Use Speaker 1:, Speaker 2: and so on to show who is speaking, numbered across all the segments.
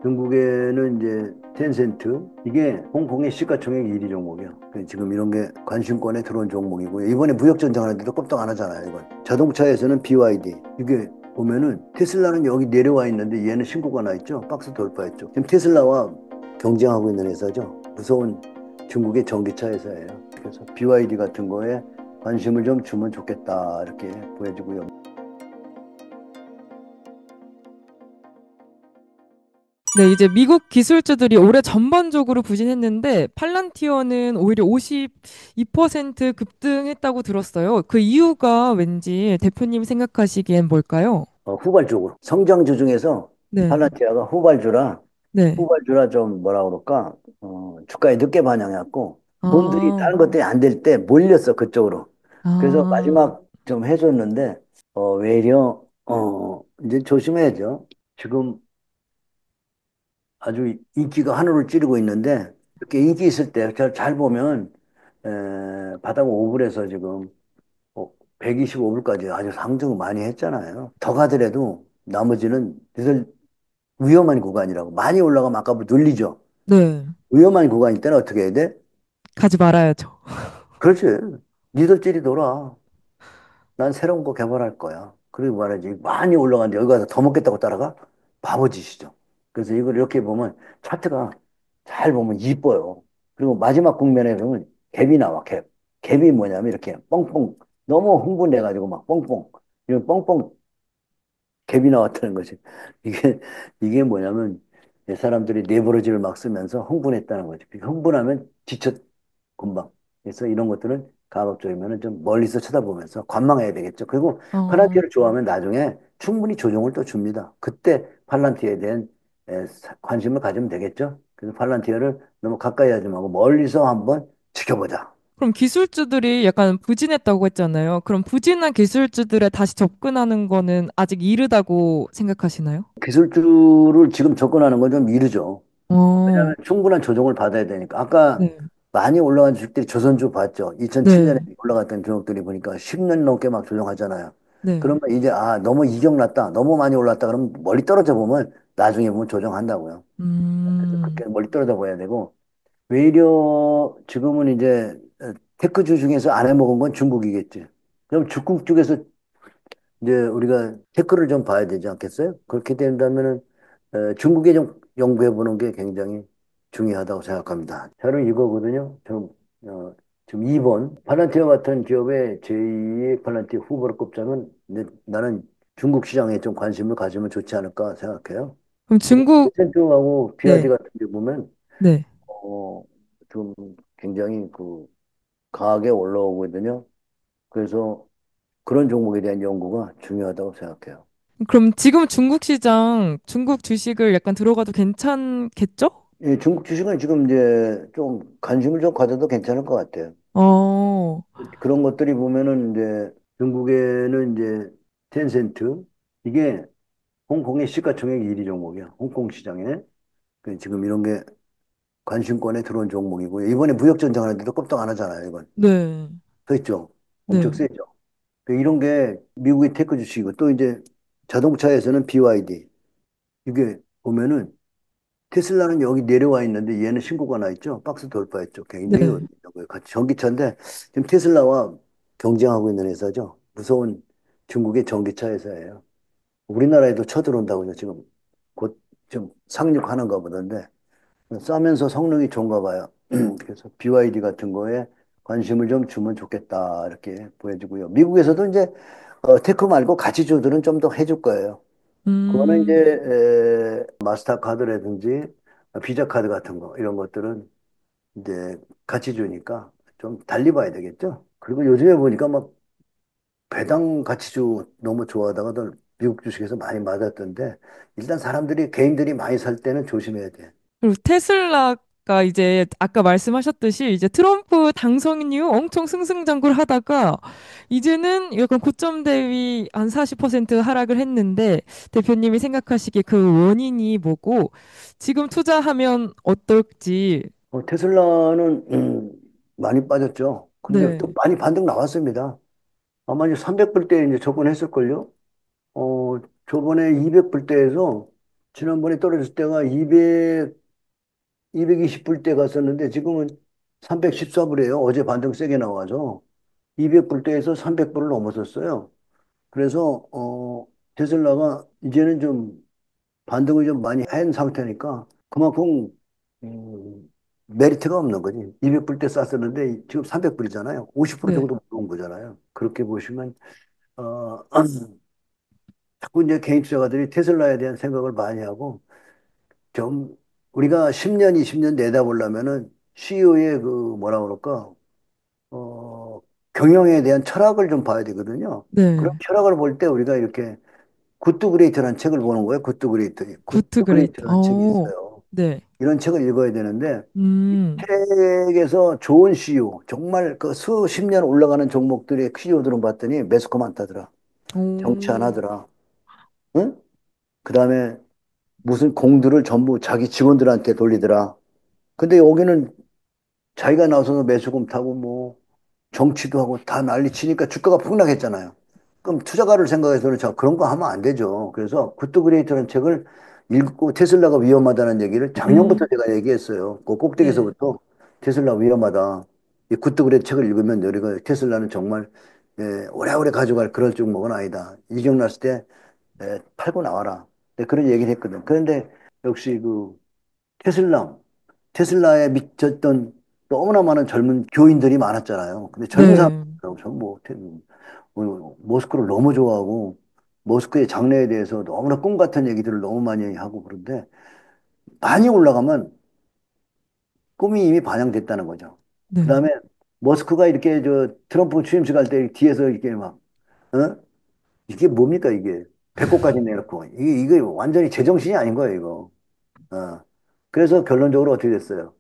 Speaker 1: 중국에는 이제 텐센트 이게 홍콩의 시가총액 1위 종목이야. 지금 이런 게 관심권에 들어온 종목이고요. 이번에 무역 전쟁하는데도 꼼짝 안 하잖아요. 이건 자동차에서는 BYD 이게 보면은 테슬라는 여기 내려와 있는데 얘는 신고가 나 있죠. 박스 돌파했죠. 지금 테슬라와 경쟁하고 있는 회사죠. 무서운 중국의 전기차 회사예요. 그래서 BYD 같은 거에 관심을 좀 주면 좋겠다 이렇게 보여지고요.
Speaker 2: 네, 이제 미국 기술주들이 올해 전반적으로 부진했는데 팔란티어는 오히려 52% 급등했다고 들었어요. 그 이유가 왠지 대표님 생각하시기엔 뭘까요?
Speaker 1: 후발주고 성장주 중에서
Speaker 2: 네,
Speaker 1: 팔란티아가 후발주라
Speaker 2: 네.
Speaker 1: 후발주라 좀 뭐라 그럴까 주가에 늦게 반영해갖고 돈들이
Speaker 2: 아,
Speaker 1: 다른 것들이 안 될 때 몰렸어 그쪽으로. 그래서
Speaker 2: 아,
Speaker 1: 마지막 좀 해줬는데 외려 이제 조심해야죠. 지금 아주 인기가 하늘을 찌르고 있는데 이렇게 인기 있을 때 잘 보면 바닥 5불에서 지금 125불까지 아주 상승 많이 했잖아요. 더 가더라도 나머지는 늘 위험한 구간이라고. 많이 올라가면 아까부터 눌리죠.
Speaker 2: 네.
Speaker 1: 위험한 구간일 때는 어떻게 해야 돼?
Speaker 2: 가지 말아야죠.
Speaker 1: 그렇지. 니들끼리 놀아. 난 새로운 거 개발할 거야. 그리고 말하지. 많이 올라가는데 여기 가서 더 먹겠다고 따라가? 바보짓이죠. 그래서 이걸 이렇게 보면 차트가 잘 보면 이뻐요. 그리고 마지막 국면에 보면 갭이 나와, 갭. 갭이 뭐냐면 이렇게 뻥뻥. 너무 흥분해가지고 막 뻥뻥. 이런 뻥뻥 갭이 나왔다는 거지. 이게, 이게 뭐냐면, 사람들이 네버러지를 막 쓰면서 흥분했다는 거지. 흥분하면 지쳐, 금방. 그래서 이런 것들은 가급적이면 좀 멀리서 쳐다보면서 관망해야 되겠죠. 그리고
Speaker 2: 어,
Speaker 1: 팔란티어를 좋아하면 나중에 충분히 조정을 또 줍니다. 그때 팔란티어에 대한 관심을 가지면 되겠죠. 그래서 팔란티어를 너무 가까이 하지 말고 멀리서 한번 지켜보자.
Speaker 2: 그럼 기술주들이 약간 부진했다고 했잖아요. 그럼 부진한 기술주들에 다시 접근하는 거는 아직 이르다고 생각하시나요?
Speaker 1: 기술주를 지금 접근하는 건 좀 이르죠.
Speaker 2: 어,
Speaker 1: 왜냐하면 충분한 조정을 받아야 되니까. 아까
Speaker 2: 네,
Speaker 1: 많이 올라간 주식들이 조선주 봤죠. 2007년에
Speaker 2: 네,
Speaker 1: 올라갔던 종목들이 보니까 10년 넘게 막 조정하잖아요.
Speaker 2: 네.
Speaker 1: 그러면 이제 너무 이격났다. 너무 많이 올랐다. 그러면 멀리 떨어져 보면 나중에 보면 조정한다고요. 그래서
Speaker 2: 음,
Speaker 1: 그렇게 멀리 떨어져 봐야 되고 외려 지금은 이제 테크주 중에서 안 해먹은 건 중국이겠지. 그럼 중국 쪽에서 이제 우리가 태클을 좀 봐야 되지 않겠어요? 그렇게 된다면은 중국에 좀 연구해 보는 게 굉장히 중요하다고 생각합니다. 저는 이거거든요. 지금 2번 팔란티어 같은 기업의 제2의 팔란티어 후보로 꼽자면 나는 중국 시장에 좀 관심을 가지면 좋지 않을까 생각해요.
Speaker 2: 그럼
Speaker 1: 지금
Speaker 2: 중국,
Speaker 1: 텐센트하고 BRD
Speaker 2: 네,
Speaker 1: 같은 데 보면
Speaker 2: 네.
Speaker 1: 어, 좀 굉장히 강하게 올라오거든요. 그래서 그런 종목에 대한 연구가 중요하다고 생각해요.
Speaker 2: 그럼 지금 중국 시장, 중국 주식을 약간 들어가도 괜찮겠죠?
Speaker 1: 예, 중국 주식은 지금 이제 좀 관심을 좀 가져도 괜찮을 것 같아요.
Speaker 2: 어,
Speaker 1: 그런 것들이 보면은 이제 중국에는 이제 텐센트 이게 홍콩의 시가총액 1위 종목이야. 홍콩 시장에. 지금 이런 게 관심권에 들어온 종목이고요. 이번에 무역 전쟁하는데도 꼼짝 안 하잖아요. 이건.
Speaker 2: 네,
Speaker 1: 서 있죠. 엄청
Speaker 2: 네,
Speaker 1: 세죠. 이런 게 미국의 테크 주식이고 또 이제 자동차에서는 BYD. 이게 보면은 테슬라는 여기 내려와 있는데 얘는 신고가 나 있죠. 박스 돌파했죠. 굉장히
Speaker 2: 네.
Speaker 1: 어렵다고요. 같이 전기차인데 지금 테슬라와 경쟁하고 있는 회사죠. 무서운 중국의 전기차 회사예요. 우리나라에도 쳐들어온다고요. 지금 곧 좀 상륙하는가 보던데 싸면서 성능이 좋은가 봐요. 그래서 BYD 같은 거에 관심을 좀 주면 좋겠다 이렇게 보여지고요. 미국에서도 이제 테크 말고 가치주들은 좀 더 해줄 거예요. 그거는 이제
Speaker 2: 음,
Speaker 1: 마스터카드라든지 비자 카드 같은 거 이런 것들은 이제 같이 주니까 좀 달리 봐야 되겠죠. 그리고 요즘에 보니까 막 배당 가치주 너무 좋아하다가도 미국 주식에서 많이 맞았던데 일단 사람들이 개인들이 많이 살 때는 조심해야 돼.
Speaker 2: 그리고 테슬라가 이제 아까 말씀하셨듯이 이제 트럼프 당선 이후 엄청 승승장구를 하다가 이제는 약간 고점 대비 한 40% 하락을 했는데 대표님이 생각하시기에 그 원인이 뭐고 지금 투자하면 어떨지.
Speaker 1: 테슬라는 많이 빠졌죠. 근데 또
Speaker 2: 네.
Speaker 1: 많이 반등 나왔습니다. 아마 이제 300불대에 이제 접근했을걸요. 저번에 200불대에서 지난번에 떨어졌을 때가 220불대 갔었는데 지금은 314불이에요. 어제 반등 세게 나와서 200불대에서 300불을 넘어섰어요. 그래서 테슬라가 이제는 좀 반등을 좀 많이 한 상태니까 그만큼 메리트가 없는 거지. 200불대 쌌었는데 지금 300불이잖아요. 50%
Speaker 2: 네,
Speaker 1: 정도 올라온 거잖아요. 그렇게 보시면 어, 자꾸 이제 개인 투자가들이 테슬라에 대한 생각을 많이 하고 좀 우리가 10년, 20년 내다보려면은 CEO의 그 뭐라 그럴까 어, 경영에 대한 철학을 좀 봐야 되거든요. 그런
Speaker 2: 네.
Speaker 1: 철학을 볼 때 우리가 이렇게 굿드 그레이트라는 책을 보는 거예요. 굿드 그레이트.
Speaker 2: 구트
Speaker 1: 굿드
Speaker 2: 그레이트.
Speaker 1: 그레이트라는 책이 있어요.
Speaker 2: 네.
Speaker 1: 이런 책을 읽어야 되는데 이
Speaker 2: 음,
Speaker 1: 책에서 좋은 CEO, 정말 그 수십 년 올라가는 종목들의 CEO들은 봤더니 매스컴 안 타더라. 정치 안
Speaker 2: 오,
Speaker 1: 하더라. 응? 그다음에 무슨 공들을 전부 자기 직원들한테 돌리더라. 근데 여기는 자기가 나서서 매수금 타고 뭐 정치도 하고 다 난리 치니까 주가가 폭락했잖아요. 그럼 투자가를 생각해서는 저 그런 거 하면 안 되죠. 그래서 굿도 그레이트라는 책을 읽고 테슬라가 위험하다는 얘기를 작년부터
Speaker 2: 음,
Speaker 1: 제가 얘기했어요. 그
Speaker 2: 네,
Speaker 1: 꼭대기에서부터 테슬라 위험하다. 이 굿도 그레이트 책을 읽으면 우리가 테슬라는 정말 오래오래 가져갈 그럴 종목은 아니다. 이격 났을 때 팔고 나와라. 그런 얘기를 했거든. 그런데 역시 그 테슬라, 테슬라에 미쳤던 너무나 많은 젊은 교인들이 많았잖아요. 근데 젊은
Speaker 2: 네,
Speaker 1: 사람들하고 전부 모스크를 너무 좋아하고 모스크의 장래에 대해서 너무나 꿈 같은 얘기들을 너무 많이 하고 그런데 많이 올라가면 꿈이 이미 반영됐다는 거죠. 그
Speaker 2: 네,
Speaker 1: 다음에 머스크가 이렇게 저 트럼프 취임식 할 때 뒤에서 이렇게 막, 어? 이게 뭡니까 이게? 배꼽까지 내놓고. 이게 완전히 제정신이 아닌 거예요, 이거. 어. 그래서 결론적으로 어떻게 됐어요?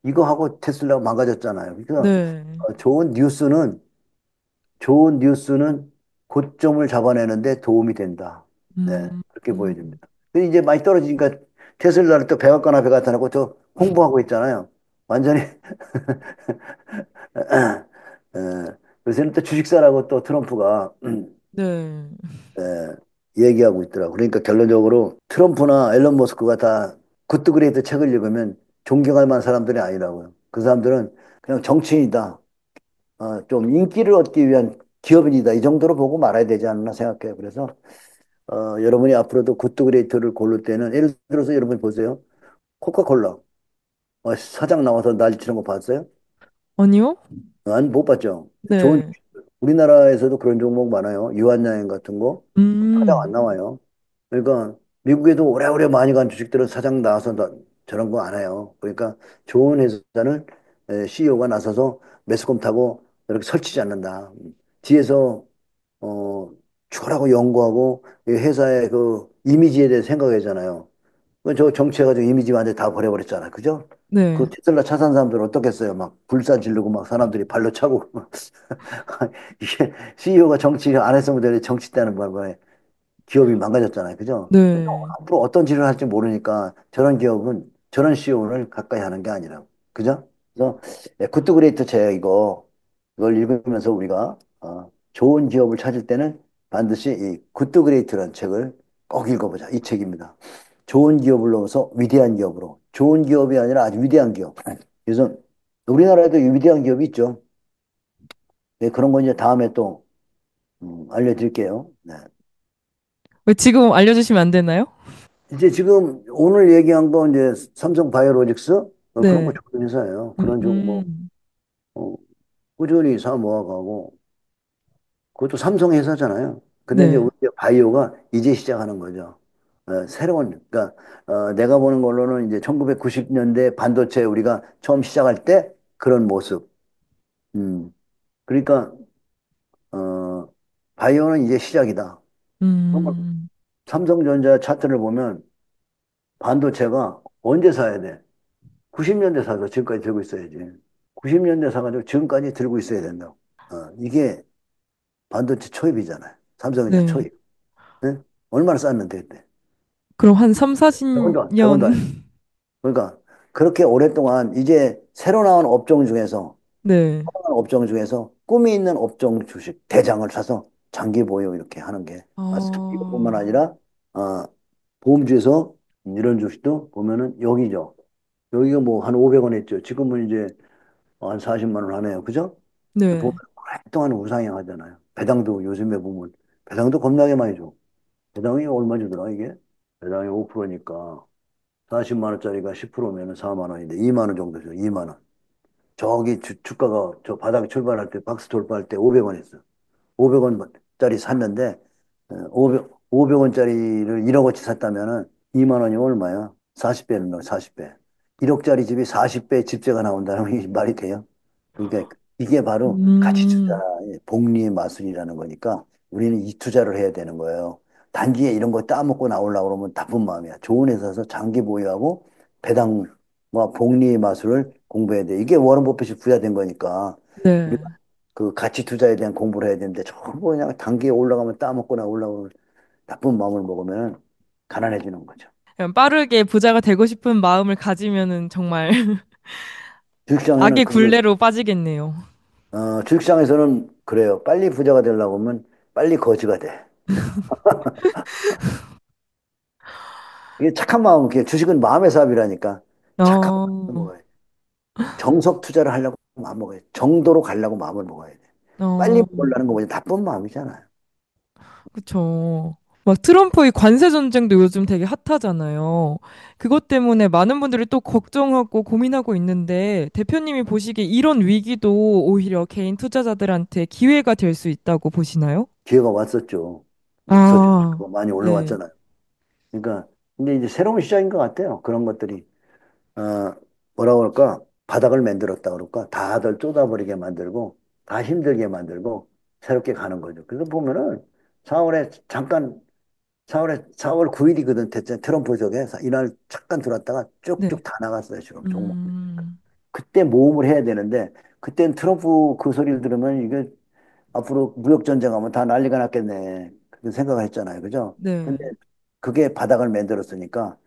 Speaker 1: 이거 하고 테슬라가 망가졌잖아요. 그러니까
Speaker 2: 네,
Speaker 1: 좋은 뉴스는 고점을 잡아내는데 도움이 된다. 네,
Speaker 2: 음,
Speaker 1: 그렇게
Speaker 2: 음,
Speaker 1: 보여집니다. 근데 이제 많이 떨어지니까 테슬라를 또 백악관에 백악관하고 또 홍보하고 있잖아요. 완전히 요새는 또 주식사라고 또 트럼프가
Speaker 2: 네,
Speaker 1: 얘기하고 있더라고. 그러니까 결론적으로 트럼프나 앨런 머스크가 다 굿드그레이드 책을 읽으면 존경할 만한 사람들이 아니라고요. 그 사람들은 그냥 정치인이다. 좀 인기를 얻기 위한 기업인이다. 이 정도로 보고 말아야 되지 않나 생각해요. 그래서 여러분이 앞으로도 굿드그레이터를 고를 때는 예를 들어서 여러분 보세요. 코카콜라 사장 나와서 난리치는 거 봤어요?
Speaker 2: 아니요?
Speaker 1: 안 못 봤죠. 좋은
Speaker 2: 네,
Speaker 1: 우리나라에서도 그런 종목 많아요. 유한양행 같은 거 사장 안
Speaker 2: 음,
Speaker 1: 나와요. 그러니까 미국에도 오래오래 많이 간 주식들은 사장 나와서 저런 거 안 해요. 그러니까 좋은 회사는 CEO가 나서서 매스컴 타고 이렇게 설치지 않는다. 뒤에서 어, 추월하고 연구하고 이 회사의 그 이미지에 대해 생각하잖아요. 저 정치해가지고 이미지 완전히 다 버려버렸잖아요. 그죠? 그
Speaker 2: 네,
Speaker 1: 테슬라 차 산 사람들은 어떻겠어요? 막 불산 지르고 막 사람들이 발로 차고 이게 CEO가 정치 안 했으면 되는데 정치 때는 뭐 기업이 망가졌잖아요. 그죠? 근데
Speaker 2: 네,
Speaker 1: 앞으로 어떤 짓을 할지 모르니까 저런 기업은 저런 CEO를 가까이 하는 게 아니라고. 그죠? 그래서 굿도 그레이트 책 이걸 읽으면서 우리가 좋은 기업을 찾을 때는 반드시 이 굿도 그레이트라는 책을 꼭 읽어보자. 이 책입니다. 좋은 기업을 넘어서 위대한 기업으로. 좋은 기업이 아니라 아주 위대한 기업. 그래서 우리나라에도 위대한 기업이 있죠. 네, 그런 건 이제 다음에 또 알려드릴게요. 네.
Speaker 2: 왜 지금 알려주시면 안 되나요?
Speaker 1: 이제 지금 오늘 얘기한 거 이제 삼성 바이오로직스 그런 거
Speaker 2: 네,
Speaker 1: 좋은 회사예요. 그런 종목 어, 꾸준히 사 모아가고 그것도 삼성 회사잖아요. 근데 이제 우리
Speaker 2: 네,
Speaker 1: 바이오가 이제 시작하는 거죠. 새로운 그러니까 내가 보는 걸로는 이제 1990년대 반도체 우리가 처음 시작할 때 그런 모습. 음. 그러니까 바이오는 이제 시작이다. 정말
Speaker 2: 음,
Speaker 1: 삼성전자 차트를 보면 반도체가 언제 사야 돼? 90년대 사서 지금까지 들고 있어야지. 90년대 사가지고 지금까지 들고 있어야 된다고. 이게 반도체 초입이잖아요. 삼성전자
Speaker 2: 네.
Speaker 1: 초입. 응? 얼마나 쌌는데 그때.
Speaker 2: 그럼 한 3,
Speaker 1: 100원도
Speaker 2: 40년,
Speaker 1: 안 했어. 그러니까 그렇게 오랫동안 이제 새로 나온 업종 중에서
Speaker 2: 네,
Speaker 1: 꿈이 있는 업종 주식 대장을 사서 장기 보유 이렇게 하는 게 이것뿐만
Speaker 2: 어,
Speaker 1: 아니라 보험주에서 이런 주식도 보면은 여기죠. 여기가 뭐 한 500원 했죠. 지금은 이제 한 40만 원 하네요. 그죠? 보면
Speaker 2: 네.
Speaker 1: 오랫동안 우상향 하잖아요. 배당도 요즘에 보면 배당도 겁나게 많이 줘. 배당이 얼마 주더라 이게? 배당이 5%니까 40만 원짜리가 10%면은 4만 원인데 2만 원 정도 죠. 2만 원. 저기 주가가 저 바닥에 출발할 때 박스 돌파할 때 500원 했어. 500원짜리 샀는데 500원짜리를 1억어치 샀다면은 2만 원이면 얼마야? 40배는 너 40배. 1억짜리 집이 40배 집세가 나온다는 게 말이 돼요? 그러니까 이게 바로 가치
Speaker 2: 음,
Speaker 1: 투자의 복리의 마술이라는 거니까 우리는 이 투자를 해야 되는 거예요. 단기에 이런 거 따먹고 나오려고 그러면 나쁜 마음이야. 좋은 회사에서 장기 보유하고 배당과 복리의 마술을 공부해야 돼. 이게 워런 버핏이 부자된 거니까
Speaker 2: 네.
Speaker 1: 우리가 그 가치 투자에 대한 공부를 해야 되는데 전부 그냥 단기에 올라가면 따먹거나 올라오면 나쁜 마음을 먹으면 가난해지는 거죠.
Speaker 2: 그냥 빠르게 부자가 되고 싶은 마음을 가지면은 정말
Speaker 1: 주식장에는
Speaker 2: 악의
Speaker 1: 그걸
Speaker 2: 굴레로 빠지겠네요.
Speaker 1: 주식장에서는 그래요. 빨리 부자가 되려고 하면 빨리 거지가 돼. 이게 착한 마음, 이게 주식은 마음의 사업이라니까 착한 마음을
Speaker 2: 어,
Speaker 1: 먹어야 돼. 정석 투자를 하려고 마음 먹어야 돼. 정도로 가려고 마음을 먹어야 돼. 빨리
Speaker 2: 어,
Speaker 1: 먹으려는 거 뭐지? 나쁜 마음이잖아요.
Speaker 2: 그쵸. 막 트럼프의 관세 전쟁도 요즘 되게 핫하잖아요. 그것 때문에 많은 분들이 또 걱정하고 고민하고 있는데 대표님이 보시기에 이런 위기도 오히려 개인 투자자들한테 기회가 될 수 있다고 보시나요?
Speaker 1: 기회가 왔었죠.
Speaker 2: 아,
Speaker 1: 서쪽으로 많이
Speaker 2: 네,
Speaker 1: 올라왔잖아요. 그러니까 근데 이제 새로운 시장인 것 같아요. 그런 것들이. 어, 뭐라 그럴까? 바닥을 만들었다 그럴까? 다들 쏟아버리게 만들고, 다 힘들게 만들고, 새롭게 가는 거죠. 그래서 보면은 4월에 잠깐, 4월 9일이거든. 대체 트럼프 쪽에 이날 잠깐 들어왔다가
Speaker 2: 네.
Speaker 1: 쭉쭉 다 나갔어요. 지금 종목.
Speaker 2: 음,
Speaker 1: 그때 모험을 해야 되는데, 그땐 트럼프 그 소리를 들으면 이게 앞으로 무역 전쟁하면 다 난리가 났겠네. 그렇게 생각을 했잖아요. 그죠?
Speaker 2: 네,
Speaker 1: 근데 그게 바닥을 만들었으니까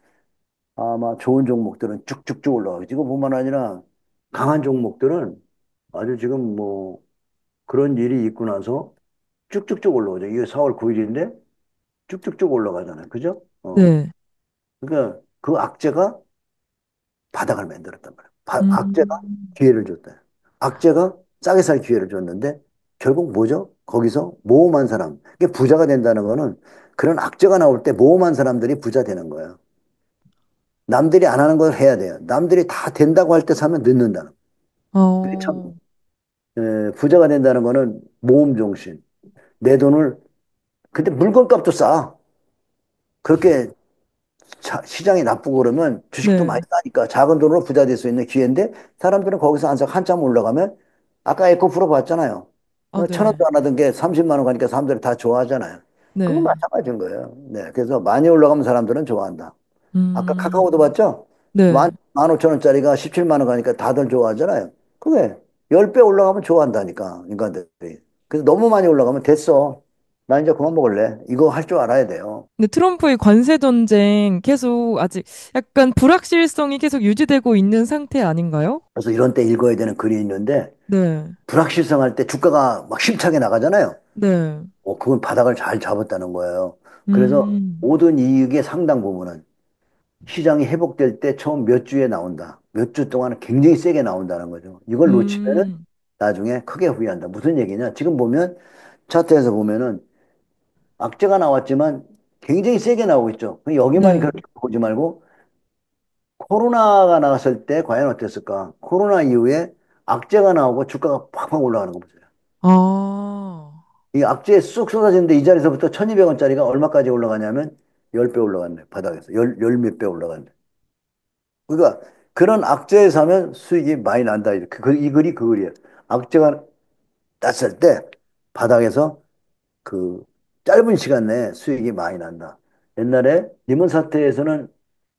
Speaker 1: 아마 좋은 종목들은 쭉쭉쭉 올라가고 지금 뿐만 아니라 강한 종목들은 아주 지금 뭐 그런 일이 있고 나서 쭉쭉쭉 올라오죠. 이게 4월 9일인데 쭉쭉쭉 올라가잖아요. 그죠?
Speaker 2: 네.
Speaker 1: 그러니까 그 악재가 바닥을 만들었단 말이에요. 악재가
Speaker 2: 음,
Speaker 1: 기회를 줬다. 악재가 싸게 살 기회를 줬는데 결국 뭐죠? 거기서 모험한 사람. 이게 부자가 된다는 거는 그런 악재가 나올 때 모험한 사람들이 부자 되는 거예요. 남들이 안 하는 걸 해야 돼요. 남들이 다 된다고 할 때 사면 늦는다는 거예요. 그게 참
Speaker 2: 어,
Speaker 1: 부자가 된다는 거는 모험 정신. 내 돈을 근데 물건값도 싸. 그렇게 시장이 나쁘고 그러면 주식도 많이
Speaker 2: 네,
Speaker 1: 싸니까 작은 돈으로 부자 될 수 있는 기회인데 사람들은 거기서 한참 올라가면 아까 에코프로 봤잖아요.
Speaker 2: 아,
Speaker 1: 천
Speaker 2: 네,
Speaker 1: 원도 안 하던 게 30만 원 가니까 사람들이 다 좋아하잖아요. 그건
Speaker 2: 네,
Speaker 1: 마찬가지인 거예요. 네. 그래서 많이 올라가면 사람들은 좋아한다. 아까 카카오도
Speaker 2: 음,
Speaker 1: 봤죠?
Speaker 2: 네.
Speaker 1: 15,000원짜리가 17만 원 가니까 다들 좋아하잖아요. 그게 10배 올라가면 좋아한다니까, 인간들이. 그래서 너무 많이 올라가면 됐어. 나 이제 그만 먹을래. 이거 할 줄 알아야 돼요.
Speaker 2: 근데 트럼프의 관세 전쟁 계속 아직 약간 불확실성이 계속 유지되고 있는 상태 아닌가요?
Speaker 1: 그래서 이런 때 읽어야 되는 글이 있는데,
Speaker 2: 네,
Speaker 1: 불확실성할 때 주가가 막 힘차게 나가잖아요.
Speaker 2: 네,
Speaker 1: 그건 바닥을 잘 잡았다는 거예요. 그래서
Speaker 2: 음,
Speaker 1: 모든 이익의 상당 부분은 시장이 회복될 때 처음 몇 주에 나온다. 몇 주 동안은 굉장히 세게 나온다는 거죠. 이걸 놓치면은
Speaker 2: 음,
Speaker 1: 나중에 크게 후회한다. 무슨 얘기냐? 지금 보면 차트에서 보면은 악재가 나왔지만 굉장히 세게 나오고 있죠. 여기만
Speaker 2: 네,
Speaker 1: 그렇게 보지 말고 코로나가 나왔을 때 과연 어땠을까? 코로나 이후에 악재가 나오고 주가가 팍팍 올라가는 거 보세요.
Speaker 2: 아,
Speaker 1: 이 악재에 쑥 쏟아지는데 이 자리에서부터 1200원짜리가 얼마까지 올라가냐면 10배 올라갔네. 바닥에서. 열 몇 배 올라갔네. 그러니까 그런 악재에 사면 수익이 많이 난다. 이 글이 그 글이에요. 악재가 땄을 때 바닥에서 그 짧은 시간 내에 수익이 많이 난다. 옛날에 리먼 사태에서는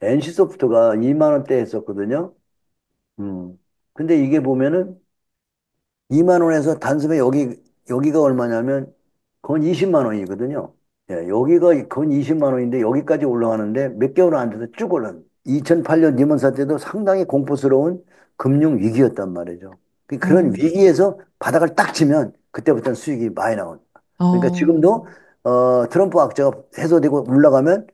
Speaker 1: NC소프트가 2만 원대 했었거든요. 음. 근데 이게 보면은 2만 원에서 단숨에 여기가 얼마냐면 건 20만 원이거든요. 예, 여기가 건 20만 원인데 여기까지 올라가는데 몇 개월 안 돼서 쭉 올라. 2008년 리먼 사태도 상당히 공포스러운 금융 위기였단 말이죠. 그런
Speaker 2: 어,
Speaker 1: 위기에서 바닥을 딱 치면 그때부터는 수익이 많이 나온다. 그러니까
Speaker 2: 어,
Speaker 1: 지금도 트럼프 악재가 해소되고 올라가면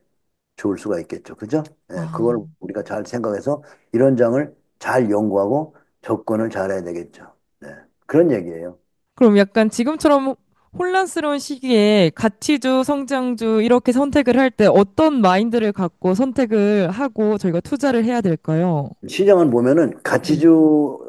Speaker 1: 좋을 수가 있겠죠. 그죠? 예,
Speaker 2: 아,
Speaker 1: 그걸 우리가 잘 생각해서 이런 장을 잘 연구하고 접근을 잘해야 되겠죠. 네, 그런 얘기예요.
Speaker 2: 그럼 약간 지금처럼 혼란스러운 시기에 가치주, 성장주 이렇게 선택을 할 때 어떤 마인드를 갖고 선택을 하고 저희가 투자를 해야 될까요?
Speaker 1: 시장을 보면은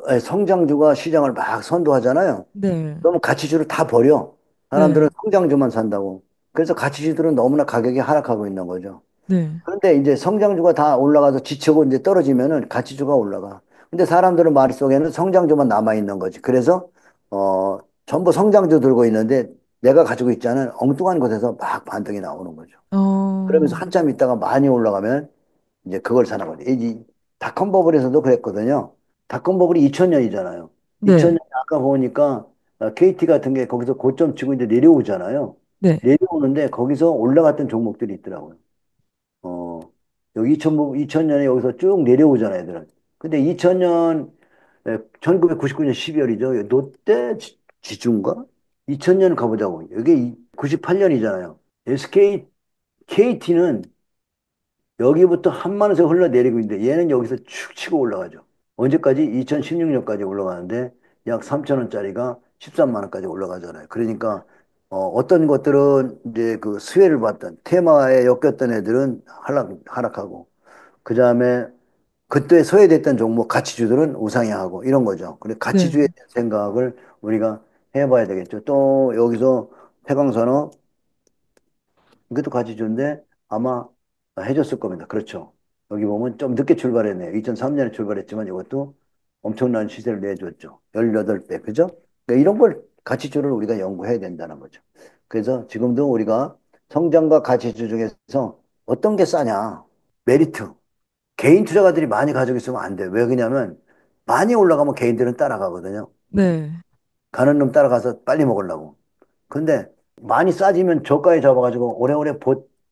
Speaker 2: 네.
Speaker 1: 성장주가 시장을 막 선도하잖아요.
Speaker 2: 네.
Speaker 1: 그러면 가치주를 다 버려.
Speaker 2: 네.
Speaker 1: 사람들은 성장주만 산다고. 그래서 가치주들은 너무나 가격이 하락하고 있는 거죠.
Speaker 2: 네.
Speaker 1: 그런데 이제 성장주가 다 올라가서 지치고 이제 떨어지면은 가치주가 올라가. 근데 사람들은 머릿속에는 성장주만 남아 있는 거지. 그래서 어 전부 성장주 들고 있는데 내가 가지고 있지 않은 엉뚱한 곳에서 막 반등이 나오는 거죠. 그러면서
Speaker 2: 어,
Speaker 1: 한참 있다가 많이 올라가면 이제 그걸 사는 거죠. 이 닷컴 버블에서도 그랬거든요. 닷컴 버블이 2000년이잖아요.
Speaker 2: 네.
Speaker 1: 2000년 아까 보니까 KT 같은 게 거기서 고점 치고 이제 내려오잖아요.
Speaker 2: 네.
Speaker 1: 내려오는데 거기서 올라갔던 종목들이 있더라고요. 어, 여기 2000년에 여기서 쭉 내려오잖아요, 애들은. 근데 2000년, 1999년 12월이죠. 롯데 지주인가? 2000년 가보자고. 여기 98년이잖아요. SK, KT는 여기부터 한만원에서 흘러내리고 있는데 얘는 여기서 축 치고 올라가죠. 언제까지? 2016년까지 올라가는데 약 3천 원짜리가 13만 원까지 올라가잖아요. 그러니까 어떤 것들은 이제 그 수혜를 봤던 테마에 엮였던 애들은 하락하고 그 다음에 그때 소외됐던 종목 가치주들은 우상향하고 이런 거죠. 그래
Speaker 2: 네.
Speaker 1: 가치주에 대한 생각을 우리가 해봐야 되겠죠. 또 여기서 태광산업 이것도 가치주인데 아마 해줬을 겁니다. 그렇죠. 여기 보면 좀 늦게 출발했네요. 2003년에 출발했지만 이것도 엄청난 시세를 내줬죠. 18배. 그죠? 그러니까 이런 걸 가치주를 우리가 연구해야 된다는 거죠. 그래서 지금도 우리가 성장과 가치주 중에서 어떤 게 싸냐? 메리트. 개인 투자가들이 많이 가지고 있으면 안 돼. 왜 그러냐면 많이 올라가면 개인들은 따라가거든요.
Speaker 2: 네.
Speaker 1: 가는 놈 따라가서 빨리 먹으려고. 근데 많이 싸지면 저가에 잡아가지고 오래오래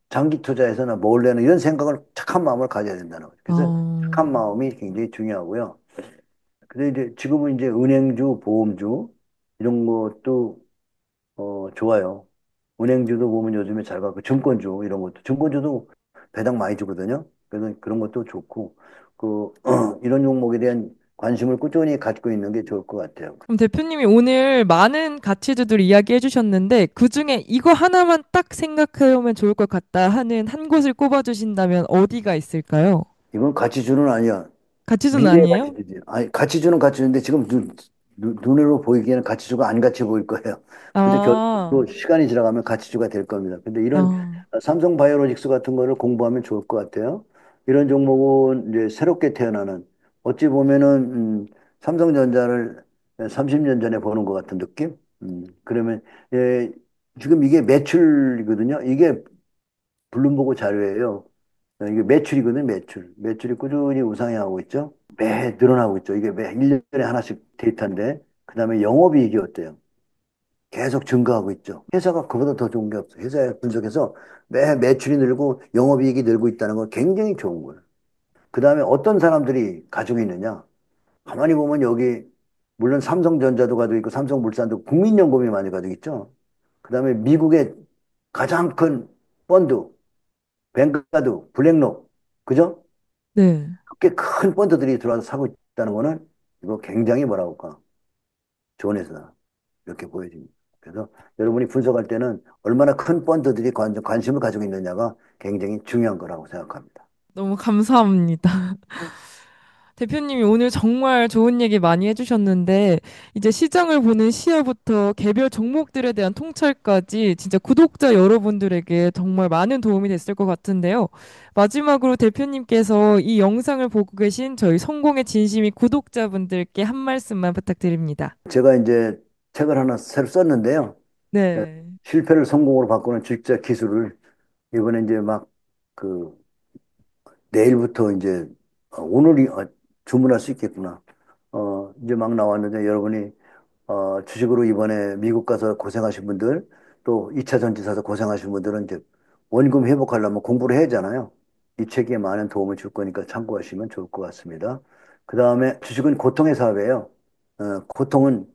Speaker 1: 장기 투자해서나 먹으려는 이런 생각을 착한 마음을 가져야 된다는 거죠. 그래서
Speaker 2: 어,
Speaker 1: 착한 마음이 굉장히 중요하고요. 근데 이제 지금은 이제 은행주, 보험주 이런 것도 좋아요. 은행주도 보면 요즘에 잘 가고 증권주 이런 것도 증권주도 배당 많이 주거든요. 그래서 그런 것도 좋고 그 이런 종목에 대한 관심을 꾸준히 갖고 있는 게 좋을 것 같아요.
Speaker 2: 그럼 대표님이 오늘 많은 가치주들 이야기해 주셨는데 그중에 이거 하나만 딱 생각해 오면 좋을 것 같다 하는 한 곳을 꼽아 주신다면 어디가 있을까요?
Speaker 1: 이건 가치주는 아니야.
Speaker 2: 가치주는
Speaker 1: 미래의
Speaker 2: 아니에요?
Speaker 1: 가치주지. 아니, 가치주는 가치주인데 지금 눈으로 보이기에는 가치주가 안 같이 보일 거예요. 근데
Speaker 2: 아,
Speaker 1: 결국 시간이 지나가면 가치주가 될 겁니다. 근데 이런
Speaker 2: 아,
Speaker 1: 삼성 바이오로직스 같은 거를 공부하면 좋을 것 같아요. 이런 종목은 이제 새롭게 태어나는 어찌 보면은 삼성전자를 30년 전에 보는 것 같은 느낌? 그러면 지금 이게 매출이거든요. 이게 블룸버그 자료예요. 이게 매출이거든요, 매출. 매출이 꾸준히 우상향하고 있죠. 매 늘어나고 있죠. 이게 매 1년에 하나씩 데이터인데, 그 다음에 영업이익이 어때요? 계속 증가하고 있죠. 회사가 그보다 더 좋은 게 없어요. 회사에 분석해서 매 매출이 늘고 영업이익이 늘고 있다는 건 굉장히 좋은 거예요. 그 다음에 어떤 사람들이 가지고 있느냐? 가만히 보면 여기, 물론 삼성전자도 가지고 있고, 삼성물산도 국민연금이 많이 가지고 있죠. 그 다음에 미국의 가장 큰 펀드, 뱅가드, 블랙록, 그죠?
Speaker 2: 네.
Speaker 1: 그렇게 큰 펀드들이 들어와서 사고 있다는 거는 이거 굉장히 뭐라고 할까? 좋은 회사다. 이렇게 보여집니다. 그래서 여러분이 분석할 때는 얼마나 큰 펀드들이 관심을 가지고 있느냐가 굉장히 중요한 거라고 생각합니다.
Speaker 2: 너무 감사합니다. 대표님이 오늘 정말 좋은 얘기 많이 해주셨는데, 이제 시장을 보는 시야부터 개별 종목들에 대한 통찰까지 진짜 구독자 여러분들에게 정말 많은 도움이 됐을 것 같은데요. 마지막으로 대표님께서 이 영상을 보고 계신 저희 성공의 진심이 구독자분들께 한 말씀만 부탁드립니다.
Speaker 1: 제가 이제 책을 하나 새로 썼는데요.
Speaker 2: 네.
Speaker 1: 실패를 성공으로 바꾸는 질적 기술을 이번에 이제 그 내일부터 이제 오늘이 주문할 수 있겠구나. 이제 막 나왔는데 여러분이 주식으로 이번에 미국 가서 고생하신 분들 또 2차 전지 사서 고생하신 분들은 이제 원금 회복하려면 공부를 해야 하잖아요. 이 책에 많은 도움을 줄 거니까 참고하시면 좋을 것 같습니다. 그 다음에 주식은 고통의 사업이에요. 고통은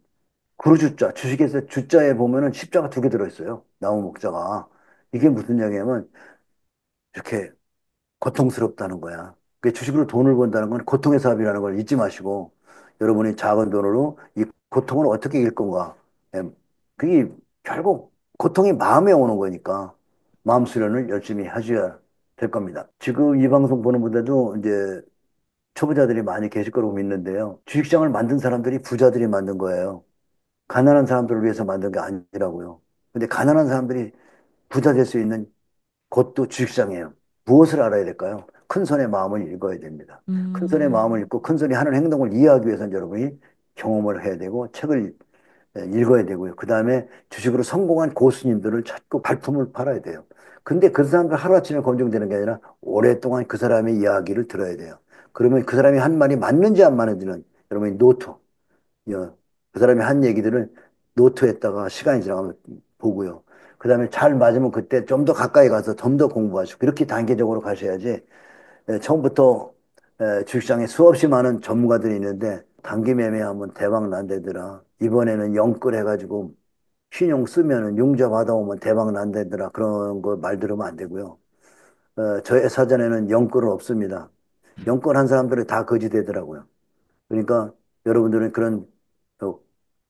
Speaker 1: 구루주자, 주식에서 주자에 보면은 십자가 두 개 들어있어요. 나무 목자가. 이게 무슨 얘기냐면 이렇게 고통스럽다는 거야. 그 주식으로 돈을 번다는 건 고통의 사업이라는 걸 잊지 마시고 여러분이 작은 돈으로 이 고통을 어떻게 이길 건가. 예, 그게 결국 고통이 마음에 오는 거니까 마음 수련을 열심히 하셔야 될 겁니다. 지금 이 방송 보는 분들도 이제 초보자들이 많이 계실 거라고 믿는데요. 주식시장을 만든 사람들이 부자들이 만든 거예요. 가난한 사람들을 위해서 만든 게 아니라고요. 근데 가난한 사람들이 부자 될 수 있는 그것도 주식시장이에요. 무엇을 알아야 될까요? 큰 손의 마음을 읽어야 됩니다. 큰 손의 마음을
Speaker 2: 음,
Speaker 1: 읽고 큰 손이 하는 행동을 이해하기 위해서는 여러분이 경험을 해야 되고 책을 읽어야 되고요. 그 다음에 주식으로 성공한 고수님들을 찾고 발품을 팔아야 돼요. 근데 그 사람들 하루아침에 검증되는 게 아니라 오랫동안 그 사람의 이야기를 들어야 돼요. 그러면 그 사람이 한 말이 맞는지 안 맞는지는 여러분이 노트, 그 사람이 한 얘기들을 노트에다가 시간이 지나가면 보고요. 그 다음에 잘 맞으면 그때 좀 더 가까이 가서 좀 더 공부하시고 그렇게 단계적으로 가셔야지 처음부터 주식시장에 수없이 많은 전문가들이 있는데 단기 매매하면 대박 난다더라. 이번에는 영끌 해가지고 신용 쓰면은 융자 받아오면 대박 난다더라. 그런 거 말 들으면 안 되고요. 저의 사전에는 영끌은 없습니다. 영끌 한 사람들이 다 거지 되더라고요. 그러니까 여러분들은 그런 어,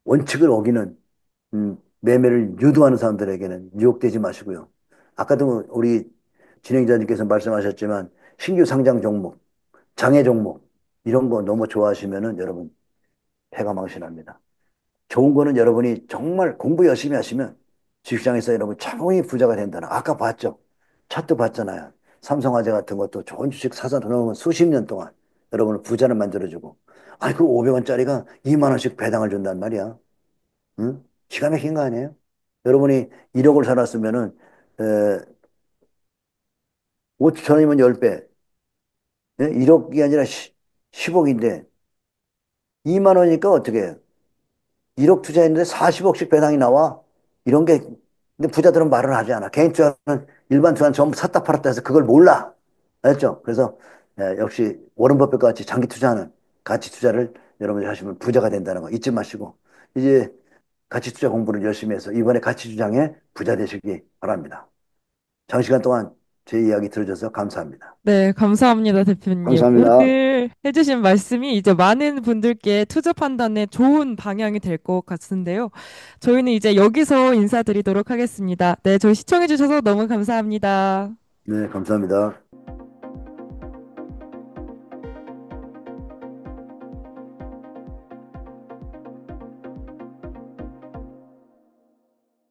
Speaker 1: 원칙을 어기는 매매를 유도하는 사람들에게는 유혹되지 마시고요. 아까도 우리 진행자님께서 말씀하셨지만 신규 상장 종목, 장애 종목 이런 거 너무 좋아하시면은 여러분 패가 망신합니다. 좋은 거는 여러분이 정말 공부 열심히 하시면 주식시장에서 여러분 차분히 부자가 된다는 아까 봤죠? 차트 봤잖아요. 삼성화재 같은 것도 좋은 주식 사서 넣으면 수십 년 동안 여러분을 부자를 만들어주고 아니 그 500원짜리가 2만 원씩 배당을 준단 말이야. 응? 기가 막힌 거 아니에요? 여러분이 1억을 살았으면은 5천원이면 10배 1억이 아니라 10억인데 2만 원이니까 어떻게 해요? 1억 투자했는데 40억씩 배당이 나와. 이런 게, 근데 부자들은 말을 하지 않아. 개인 투자는 일반 투자는 전부 샀다 팔았다 해서 그걸 몰라. 알죠? 그래서 역시 워런 버핏 같이 장기 투자하는 가치 투자를 여러분이 하시면 부자가 된다는 거 잊지 마시고 이제 가치 투자 공부를 열심히 해서 이번에 가치 주장에 부자 되시기 바랍니다. 장시간 동안 제 이야기 들어줘서 감사합니다.
Speaker 2: 네, 감사합니다, 대표님.
Speaker 1: 감사합니다.
Speaker 2: 오늘 해주신 말씀이 이제 많은 분들께 투자 판단에 좋은 방향이 될 것 같은데요. 저희는 이제 여기서 인사드리도록 하겠습니다. 네, 저희 시청해주셔서 너무 감사합니다.
Speaker 1: 네, 감사합니다.